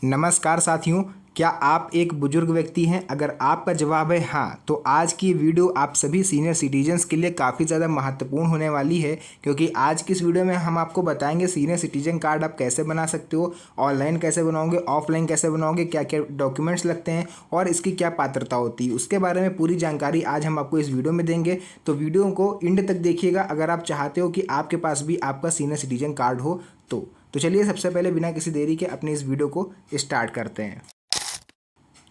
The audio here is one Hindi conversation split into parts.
नमस्कार साथियों, क्या आप एक बुजुर्ग व्यक्ति हैं? अगर आपका जवाब है हाँ, तो आज की वीडियो आप सभी सीनियर सिटीजन्स के लिए काफ़ी ज़्यादा महत्वपूर्ण होने वाली है, क्योंकि आज की इस वीडियो में हम आपको बताएंगे सीनियर सिटीजन कार्ड आप कैसे बना सकते हो, ऑनलाइन कैसे बनाओगे, ऑफलाइन कैसे बनाओगे, क्या क्या डॉक्यूमेंट्स लगते हैं और इसकी क्या पात्रता होती है, उसके बारे में पूरी जानकारी आज हम आपको इस वीडियो में देंगे। तो वीडियो को एंड तक देखिएगा अगर आप चाहते हो कि आपके पास भी आपका सीनियर सिटीजन कार्ड हो तो चलिए सबसे पहले बिना किसी देरी के अपनी इस वीडियो को स्टार्ट करते हैं।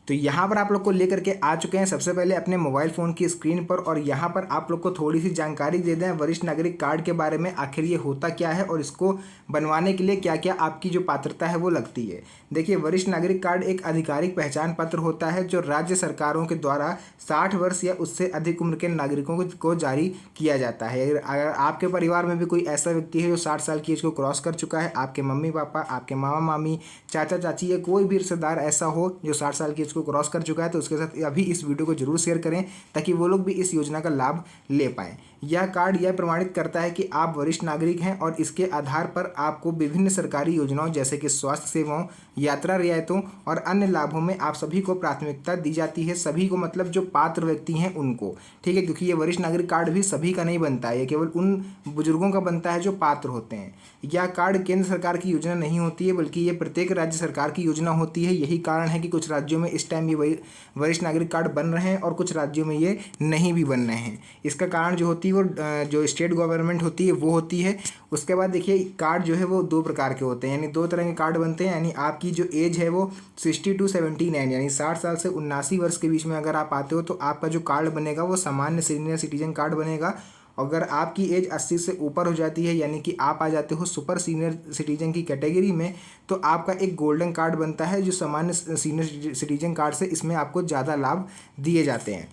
तो यहाँ पर आप लोग को लेकर के आ चुके हैं सबसे पहले अपने मोबाइल फ़ोन की स्क्रीन पर, और यहाँ पर आप लोग को थोड़ी सी जानकारी दे दें वरिष्ठ नागरिक कार्ड के बारे में, आखिर ये होता क्या है और इसको बनवाने के लिए क्या क्या आपकी जो पात्रता है वो लगती है। देखिए, वरिष्ठ नागरिक कार्ड एक आधिकारिक पहचान पत्र होता है जो राज्य सरकारों के द्वारा 60 वर्ष या उससे अधिक उम्र के नागरिकों को जारी किया जाता है। अगर आपके परिवार में भी कोई ऐसा व्यक्ति है जो 60 साल की एज को क्रॉस कर चुका है, आपके मम्मी पापा, आपके मामा मामी, चाचा चाची या कोई भी रिश्तेदार ऐसा हो जो 60 साल की एज को क्रॉस कर चुका है, तो उसके साथ अभी इस वीडियो को जरूर शेयर करें ताकि वो लोग भी इस योजना का लाभ ले पाएं। यह कार्ड यह प्रमाणित करता है कि आप वरिष्ठ नागरिक हैं और इसके आधार पर आपको विभिन्न सरकारी योजनाओं जैसे कि स्वास्थ्य सेवाओं, यात्रा रियायतों और अन्य लाभों में आप सभी को प्राथमिकता दी जाती है। सभी को मतलब जो पात्र व्यक्ति हैं उनको, ठीक है, क्योंकि ये वरिष्ठ नागरिक कार्ड भी सभी का नहीं बनता है, ये केवल उन बुजुर्गों का बनता है जो पात्र होते हैं। यह कार्ड केंद्र सरकार की योजना नहीं होती है, बल्कि ये प्रत्येक राज्य सरकार की योजना होती है। यही कारण है कि कुछ राज्यों में इस टाइम ये वरिष्ठ नागरिक कार्ड बन रहे हैं और कुछ राज्यों में ये नहीं भी बन रहे हैं। इसका कारण जो होती है वो जो स्टेट गवर्नमेंट होती है वो होती है। उसके बाद देखिए, कार्ड जो है वो दो प्रकार के होते हैं, यानी दो तरह के कार्ड बनते हैं। यानी आपकी जो एज है वो 60 to 79 यानी 60 साल से 79 वर्ष के बीच में अगर आप आते हो तो आपका जो कार्ड बनेगा वो सामान्य सीनियर सिटीजन कार्ड बनेगा। अगर आपकी एज 80 से ऊपर हो जाती है, यानी कि आप आ जाते हो सुपर सीनियर सिटीजन की कैटेगरी में, तो आपका एक गोल्डन कार्ड बनता है जो सामान्य सीनियर सिटीजन कार्ड से इसमें आपको ज़्यादा लाभ दिए जाते हैं।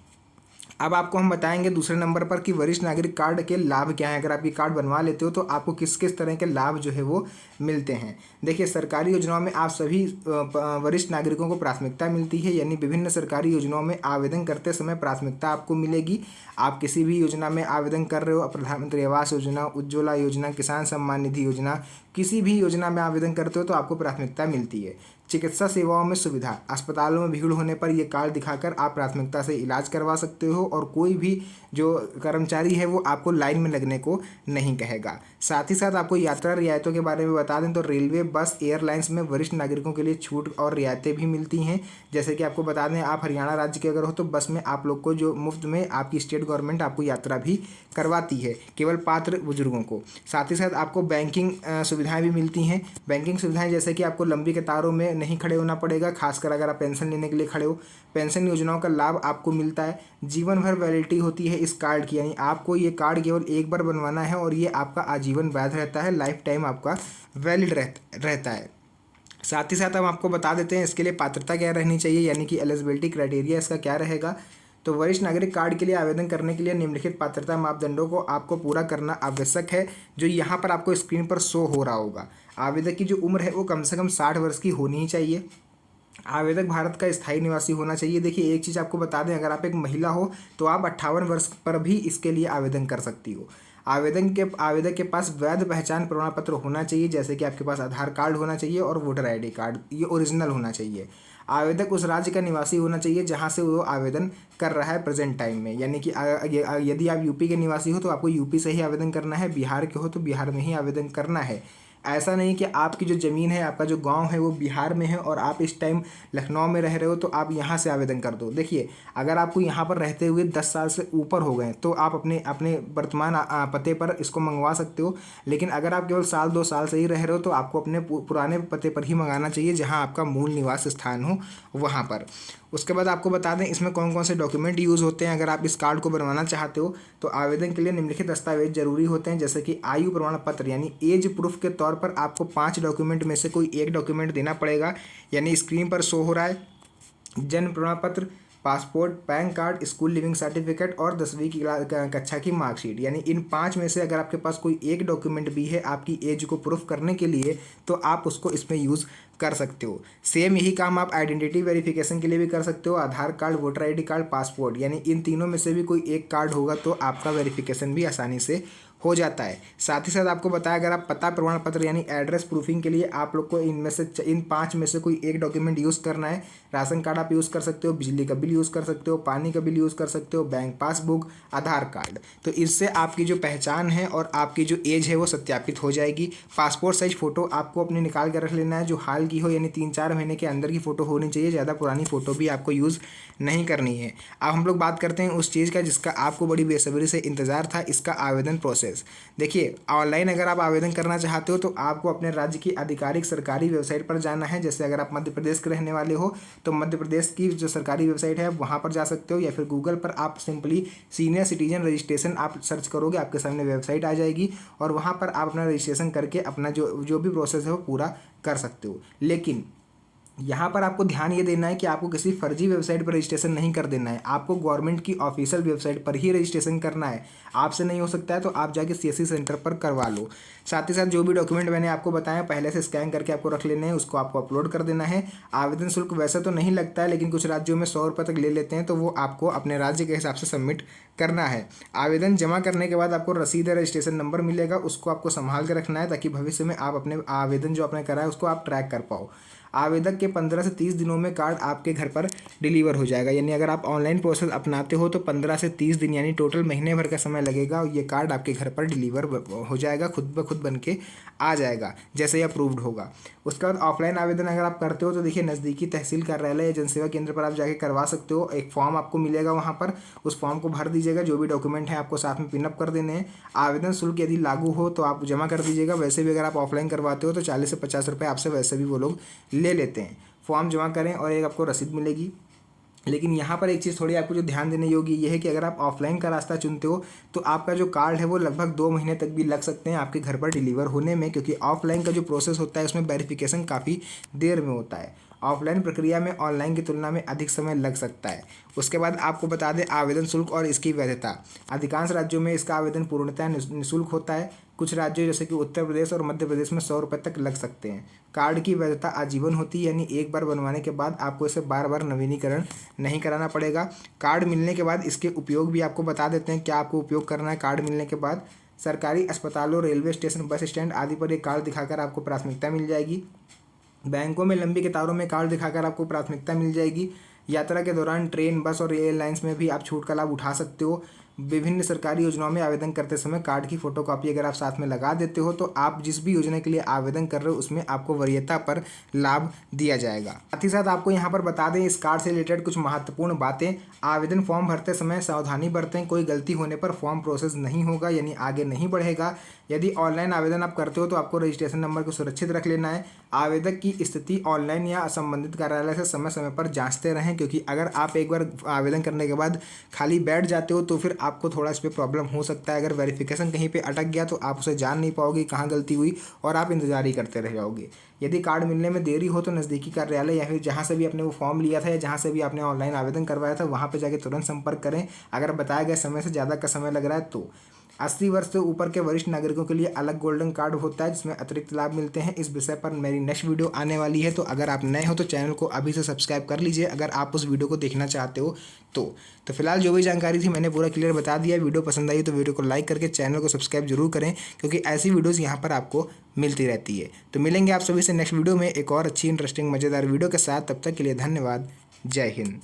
अब आपको हम बताएंगे दूसरे नंबर पर कि वरिष्ठ नागरिक कार्ड के लाभ क्या हैं। अगर आप ये कार्ड बनवा लेते हो तो आपको किस किस तरह के लाभ जो है वो मिलते हैं। देखिए, सरकारी योजनाओं में आप सभी वरिष्ठ नागरिकों को प्राथमिकता मिलती है, यानी विभिन्न सरकारी योजनाओं में आवेदन करते समय प्राथमिकता आपको मिलेगी। आप किसी भी योजना में आवेदन कर रहे हो, प्रधानमंत्री आवास योजना, उज्ज्वला योजना, किसान सम्मान निधि योजना, किसी भी योजना में आवेदन करते हो तो आपको प्राथमिकता मिलती है। चिकित्सा सेवाओं में सुविधा, अस्पतालों में भीड़ होने पर यह कार्ड दिखाकर आप प्राथमिकता से इलाज करवा सकते हो और कोई भी जो कर्मचारी है वो आपको लाइन में लगने को नहीं कहेगा। साथ ही साथ आपको यात्रा रियायतों के बारे में बता दें तो रेलवे, बस, एयरलाइंस में वरिष्ठ नागरिकों के लिए छूट और रियायतें भी मिलती हैं। जैसे कि आपको बता दें, आप हरियाणा राज्य के अगर हो तो बस में आप लोग को जो मुफ्त में आपकी स्टेट गवर्नमेंट आपको यात्रा भी करवाती है, केवल पात्र बुजुर्गों को। साथ ही साथ आपको बैंकिंग सुविधाएं भी मिलती हैं। बैंकिंग सुविधाएं जैसे कि आपको लंबी कतारों में नहीं खड़े होना पड़ेगा, खासकर अगर आप पेंशन लेने के लिए खड़े हो। पेंशन योजनाओं का लाभ आपको मिलता है। जीवन भर वैलिडिटी होती है इस कार्ड की, यानी आपको ये कार्ड केवल एक बार बनवाना है और ये आपका आजीवन वैध रहता है, लाइफ टाइम आपका वैलिड रहता है। साथ ही साथ हम आपको बता देते हैं इसके लिए पात्रता क्या रहनी चाहिए, यानी कि एलिजिबिलिटी क्राइटेरिया इसका क्या रहेगा। तो वरिष्ठ नागरिक कार्ड के लिए आवेदन करने के लिए निम्नलिखित पात्रता मापदंडों को आपको पूरा करना आवश्यक है, जो यहाँ पर आपको स्क्रीन पर शो हो रहा होगा। आवेदक की जो उम्र है वो कम से कम 60 वर्ष की होनी ही चाहिए। आवेदक भारत का स्थायी निवासी होना चाहिए। देखिए, एक चीज़ आपको बता दें, अगर आप एक महिला हो तो आप 58 वर्ष पर भी इसके लिए आवेदन कर सकती हो। आवेदक के पास वैध पहचान प्रमाण पत्र होना चाहिए, जैसे कि आपके पास आधार कार्ड होना चाहिए और वोटर आईडी कार्ड, ये ओरिजिनल होना चाहिए। आवेदक उस राज्य का निवासी होना चाहिए जहां से वो आवेदन कर रहा है प्रेजेंट टाइम में, यानी कि यदि आप यूपी के निवासी हो तो आपको यूपी से ही आवेदन करना है, बिहार के हो तो बिहार में ही आवेदन करना है। ऐसा नहीं कि आपकी जो ज़मीन है, आपका जो गांव है वो बिहार में है और आप इस टाइम लखनऊ में रह रहे हो तो आप यहाँ से आवेदन कर दो। देखिए, अगर आपको यहाँ पर रहते हुए 10 साल से ऊपर हो गए तो आप अपने वर्तमान पते पर इसको मंगवा सकते हो, लेकिन अगर आप केवल साल 2 साल से ही रह रहे हो तो आपको अपने पुराने पते पर ही मंगाना चाहिए जहाँ आपका मूल निवास स्थान हो वहाँ पर। उसके बाद आपको बता दें इसमें कौन कौन से डॉक्यूमेंट यूज़ होते हैं। अगर आप इस कार्ड को बनवाना चाहते हो तो आवेदन के लिए निम्नलिखित दस्तावेज जरूरी होते हैं, जैसे कि आयु प्रमाण पत्र, यानी एज प्रूफ के तौर पर आपको 5 डॉक्यूमेंट में से कोई एक डॉक्यूमेंट देना पड़ेगा। यानी स्क्रीन पर शो हो रहा है जन्म प्रमाण पत्र, passport, pan card, school leaving certificate और 10वीं की कक्षा की मार्कशीट। यानी इन 5 में से अगर आपके पास कोई एक डॉक्यूमेंट भी है आपकी एज को प्रूफ करने के लिए तो आप उसको इसमें यूज़ कर सकते हो। सेम यही काम आप आइडेंटिटी वेरिफिकेशन के लिए भी कर सकते हो। Aadhaar card, voter ID card, passport, यानी इन तीनों में से भी कोई एक कार्ड होगा तो आपका वेरिफिकेशन भी आसानी से हो जाता है। साथ ही साथ आपको बताया, अगर आप पता प्रमाण पत्र यानी एड्रेस प्रूफिंग के लिए आप लोग को इन 5 में से कोई एक डॉक्यूमेंट यूज़ करना है। राशन कार्ड आप यूज़ कर सकते हो, बिजली का बिल यूज़ कर सकते हो, पानी का बिल यूज़ कर सकते हो, बैंक पासबुक, आधार कार्ड। तो इससे आपकी जो पहचान है और आपकी जो एज है वो सत्यापित हो जाएगी। पासपोर्ट साइज फ़ोटो आपको अपनी निकाल कर रख लेना है, जो हाल की हो, यानी 3-4 महीने के अंदर की फ़ोटो होनी चाहिए। ज़्यादा पुरानी फ़ोटो भी आपको यूज़ नहीं करनी है। अब हम लोग बात करते हैं उस चीज़ का जिसका आपको बड़ी बेसब्री से इंतज़ार था, इसका आवेदन प्रोसेस। देखिए, ऑनलाइन अगर आप आवेदन करना चाहते हो तो आपको अपने राज्य की आधिकारिक सरकारी वेबसाइट पर जाना है। जैसे अगर आप मध्य प्रदेश के रहने वाले हो तो मध्य प्रदेश की जो सरकारी वेबसाइट है वहाँ पर जा सकते हो, या फिर गूगल पर आप सिंपली सीनियर सिटीजन रजिस्ट्रेशन आप सर्च करोगे, आपके सामने वेबसाइट आ जाएगी और वहाँ पर आप अपना रजिस्ट्रेशन करके अपना जो भी प्रोसेस है वो पूरा कर सकते हो। लेकिन यहाँ पर आपको ध्यान ये देना है कि आपको किसी फर्जी वेबसाइट पर रजिस्ट्रेशन नहीं कर देना है। आपको गवर्नमेंट की ऑफिशियल वेबसाइट पर ही रजिस्ट्रेशन करना है। आपसे नहीं हो सकता है तो आप जाके सीएससी सेंटर पर करवा लो। साथ ही साथ जो भी डॉक्यूमेंट मैंने आपको बताया पहले से स्कैन करके आपको रख लेने हैं, उसको आपको अपलोड कर देना है। आवेदन शुल्क वैसे तो नहीं लगता है, लेकिन कुछ राज्यों में 100 रुपये तक ले लेते हैं, तो वो आपको अपने राज्य के हिसाब से सबमिट करना है। आवेदन जमा करने के बाद आपको रसीद या रजिस्ट्रेशन नंबर मिलेगा, उसको आपको संभाल कर रखना है ताकि भविष्य में आप अपने आवेदन जो आपने करा है उसको आप ट्रैक कर पाओ। आवेदक के 15 से 30 दिनों में कार्ड आपके घर पर डिलीवर हो जाएगा। यानी अगर आप ऑनलाइन प्रोसेस अपनाते हो तो 15 से 30 दिन यानी टोटल महीने भर का समय लगेगा और ये कार्ड आपके घर पर डिलीवर हो जाएगा, खुद ब खुद बन के आ जाएगा जैसे ही अप्रूव्ड होगा। उसके बाद ऑफलाइन आवेदन अगर आप करते हो तो देखिए, नज़दीकी तहसील कार्यालय या जनसेवा केंद्र पर आप जाके करवा सकते हो। एक फॉर्म आपको मिलेगा वहाँ पर, उस फॉर्म को भर दीजिएगा, जो भी डॉक्यूमेंट है आपको साथ में पिनअप कर देने हैं। आवेदन शुल्क यदि लागू हो तो आप जमा कर दीजिएगा। वैसे भी अगर आप ऑफलाइन करवाते हो तो 40 से 50 रुपये आपसे वैसे भी वो लोग ले लेते हैं। फॉर्म जमा करें और एक आपको रसीद मिलेगी। लेकिन यहाँ पर एक चीज़ थोड़ी आपको जो ध्यान देने योग्य ये है कि अगर आप ऑफलाइन का रास्ता चुनते हो तो आपका जो कार्ड है वो लगभग 2 महीने तक भी लग सकते हैं आपके घर पर डिलीवर होने में, क्योंकि ऑफलाइन का जो प्रोसेस होता है उसमें वेरिफिकेशन काफ़ी देर में होता है। ऑफलाइन प्रक्रिया में ऑनलाइन की तुलना में अधिक समय लग सकता है। उसके बाद आपको बता दें आवेदन शुल्क और इसकी वैधता। अधिकांश राज्यों में इसका आवेदन पूर्णतः निःशुल्क होता है। कुछ राज्यों जैसे कि उत्तर प्रदेश और मध्य प्रदेश में 100 रुपये तक लग सकते हैं। कार्ड की वैधता आजीवन होती है, यानी एक बार बनवाने के बाद आपको इसे बार बार नवीनीकरण नहीं कराना पड़ेगा। कार्ड मिलने के बाद इसके उपयोग भी आपको बता देते हैं क्या आपको उपयोग करना है। कार्ड मिलने के बाद सरकारी अस्पतालों, रेलवे स्टेशन, बस स्टैंड आदि पर एक कार्ड दिखाकर आपको प्राथमिकता मिल जाएगी। बैंकों में लंबी कतारों में कार्ड दिखाकर आपको प्राथमिकता मिल जाएगी। यात्रा के दौरान ट्रेन, बस और एयरलाइंस में भी आप छूट का लाभ उठा सकते हो। विभिन्न सरकारी योजनाओं में आवेदन करते समय कार्ड की फोटोकॉपी अगर आप साथ में लगा देते हो तो आप जिस भी योजना के लिए आवेदन कर रहे हो उसमें आपको वरीयता पर लाभ दिया जाएगा। साथ ही साथ आपको यहाँ पर बता दें इस कार्ड से रिलेटेड कुछ महत्वपूर्ण बातें। आवेदन फॉर्म भरते समय सावधानी बरतें, कोई गलती होने पर फॉर्म प्रोसेस नहीं होगा, यानी आगे नहीं बढ़ेगा। यदि ऑनलाइन आवेदन आप करते हो तो आपको रजिस्ट्रेशन नंबर को सुरक्षित रख लेना है। आवेदक की स्थिति ऑनलाइन या संबंधित कार्यालय से समय समय पर जांचते रहें, क्योंकि अगर आप एक बार आवेदन करने के बाद खाली बैठ जाते हो तो फिर आपको थोड़ा इस पर प्रॉब्लम हो सकता है। अगर वेरिफिकेशन कहीं पे अटक गया तो आप उसे जान नहीं पाओगे कहाँ गलती हुई और आप इंतजार ही करते रह जाओगे। यदि कार्ड मिलने में देरी हो तो नज़दीकी कार्यालय या फिर जहाँ से भी आपने वो फॉर्म लिया था या जहाँ से भी आपने ऑनलाइन आवेदन करवाया था वहाँ पर जाके तुरंत संपर्क करें। अगर बताया गया समय से ज़्यादा का समय लग रहा है तो 80 वर्ष से ऊपर के वरिष्ठ नागरिकों के लिए अलग गोल्डन कार्ड होता है जिसमें अतिरिक्त लाभ मिलते हैं। इस विषय पर मेरी नेक्स्ट वीडियो आने वाली है, तो अगर आप नए हो तो चैनल को अभी से सब्सक्राइब कर लीजिए अगर आप उस वीडियो को देखना चाहते हो तो फिलहाल जो भी जानकारी थी मैंने पूरा क्लियर बता दिया। वीडियो पसंद आई तो वीडियो को लाइक करके चैनल को सब्सक्राइब जरूर करें, क्योंकि ऐसी वीडियोज़ यहाँ पर आपको मिलती रहती है। तो मिलेंगे आप सभी से नेक्स्ट वीडियो में एक और अच्छी इंटरेस्टिंग मज़ेदार वीडियो के साथ। तब तक के लिए धन्यवाद। जय हिंद।